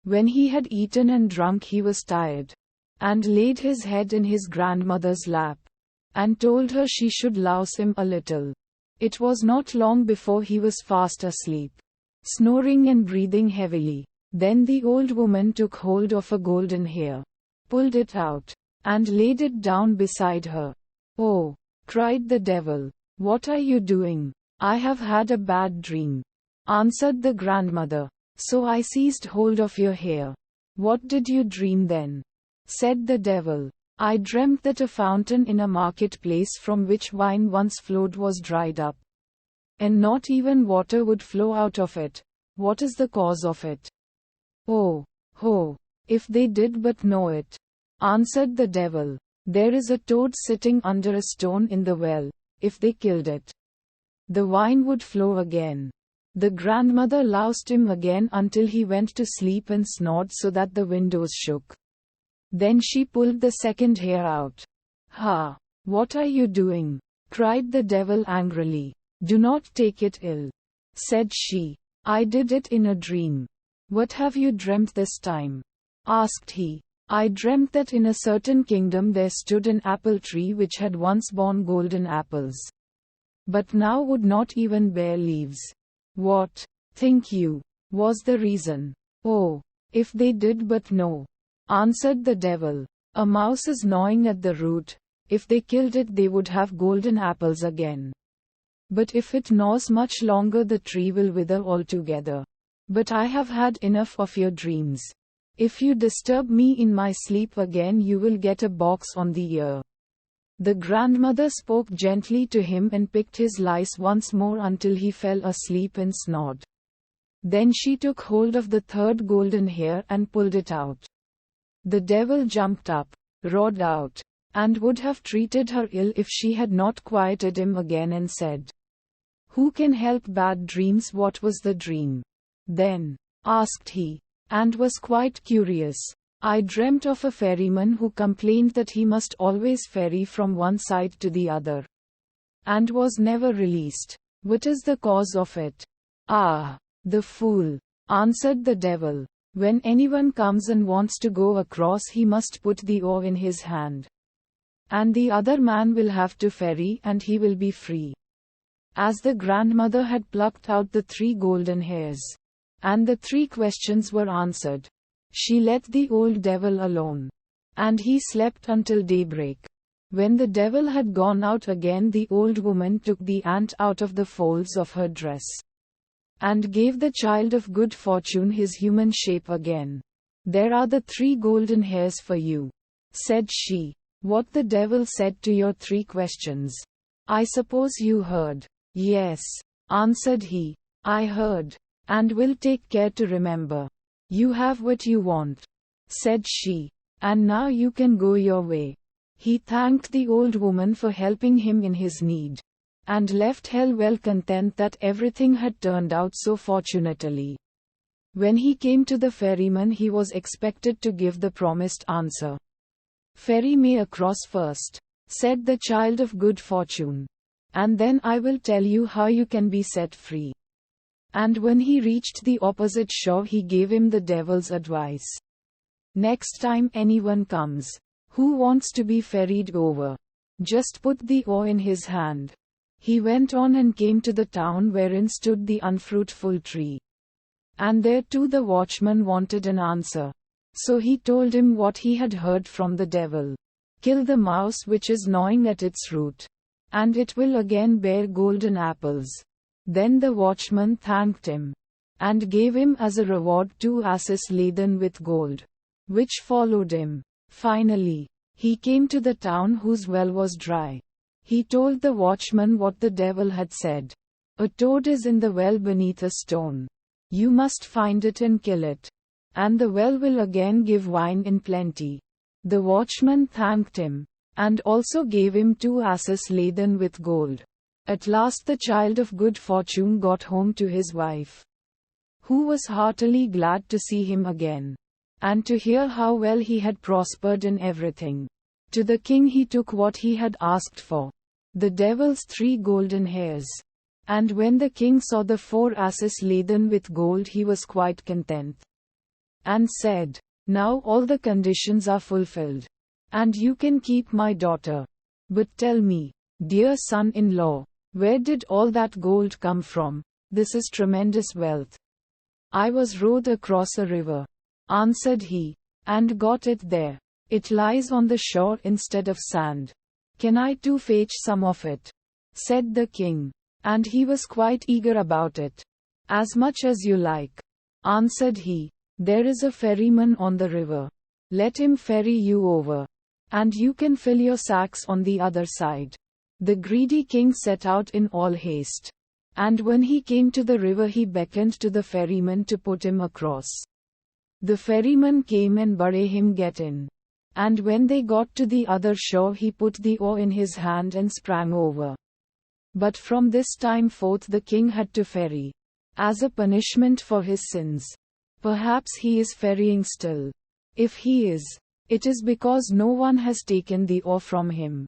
When he had eaten and drunk he was tired, and laid his head in his grandmother's lap, and told her she should louse him a little. It was not long before he was fast asleep, snoring and breathing heavily. Then the old woman took hold of a golden hair, pulled it out, and laid it down beside her. "Oh," cried the devil, "what are you doing?" "I have had a bad dream," answered the grandmother. "So I seized hold of your hair." "What did you dream then?" said the devil. "I dreamt that a fountain in a marketplace from which wine once flowed was dried up, and not even water would flow out of it. What is the cause of it?" "Oh, ho, if they did but know it," answered the devil. "There is a toad sitting under a stone in the well. If they killed it, the wine would flow again." The grandmother loused him again until he went to sleep and snored so that the windows shook. Then she pulled the second hair out. "Ha! What are you doing?" cried the devil angrily. "Do not take it ill," said she. "I did it in a dream." "What have you dreamt this time?" asked he. "I dreamt that in a certain kingdom there stood an apple tree which had once borne golden apples, but now would not even bear leaves." "What, think you, was the reason?" "Oh, if they did but know," answered the devil. "A mouse is gnawing at the root. If they killed it they would have golden apples again. But if it gnaws much longer the tree will wither altogether. But I have had enough of your dreams. If you disturb me in my sleep again you will get a box on the ear." The grandmother spoke gently to him and picked his lice once more until he fell asleep and snored. Then she took hold of the third golden hair and pulled it out. The devil jumped up, roared out, and would have treated her ill if she had not quieted him again and said, "Who can help bad dreams? What was the dream?" "Then," asked he, and was quite curious, "I dreamt of a ferryman who complained that he must always ferry from one side to the other, and was never released. What is the cause of it?" "Ah, the fool," answered the devil. "When anyone comes and wants to go across he must put the oar in his hand, and the other man will have to ferry and he will be free." As the grandmother had plucked out the 3 golden hairs, and the 3 questions were answered, she let the old devil alone, and he slept until daybreak. When the devil had gone out again the old woman took the ant out of the folds of her dress, and gave the child of good fortune his human shape again. "There are the 3 golden hairs for you," said she. "What the devil said to your 3 questions, I suppose you heard." "Yes," answered he, "I heard, and will take care to remember." "You have what you want," said she, "and now you can go your way." He thanked the old woman for helping him in his need, and left hell well content that everything had turned out so fortunately. When he came to the ferryman he was expected to give the promised answer. "Ferry me across first," said the child of good fortune, "and then I will tell you how you can be set free." And when he reached the opposite shore he gave him the devil's advice. "Next time anyone comes, who wants to be ferried over, just put the oar in his hand." He went on and came to the town wherein stood the unfruitful tree. And there too the watchman wanted an answer. So he told him what he had heard from the devil. "Kill the mouse which is gnawing at its root, and it will again bear golden apples." Then the watchman thanked him, and gave him as a reward 2 asses laden with gold, which followed him. Finally, he came to the town whose well was dry. He told the watchman what the devil had said. "A toad is in the well beneath a stone. You must find it and kill it, and the well will again give wine in plenty." The watchman thanked him, and also gave him 2 asses laden with gold. At last the child of good fortune got home to his wife, who was heartily glad to see him again, and to hear how well he had prospered in everything. To the king he took what he had asked for, the devil's 3 golden hairs. And when the king saw the 4 asses laden with gold he was quite content. and said, "Now all the conditions are fulfilled, and you can keep my daughter. But tell me, dear son-in-law, where did all that gold come from? This is tremendous wealth." "I was rowed across a river," answered he, "and got it there. It lies on the shore instead of sand. Can I too fetch some of it?" said the king. And he was quite eager about it. "As much as you like," answered he. "There is a ferryman on the river. Let him ferry you over, and you can fill your sacks on the other side." The greedy king set out in all haste. And when he came to the river, he beckoned to the ferryman to put him across. The ferryman came and bade him get in. And when they got to the other shore, he put the oar in his hand and sprang over. But from this time forth the king had to ferry, as a punishment for his sins. Perhaps he is ferrying still. If he is, it is because no one has taken the oar from him.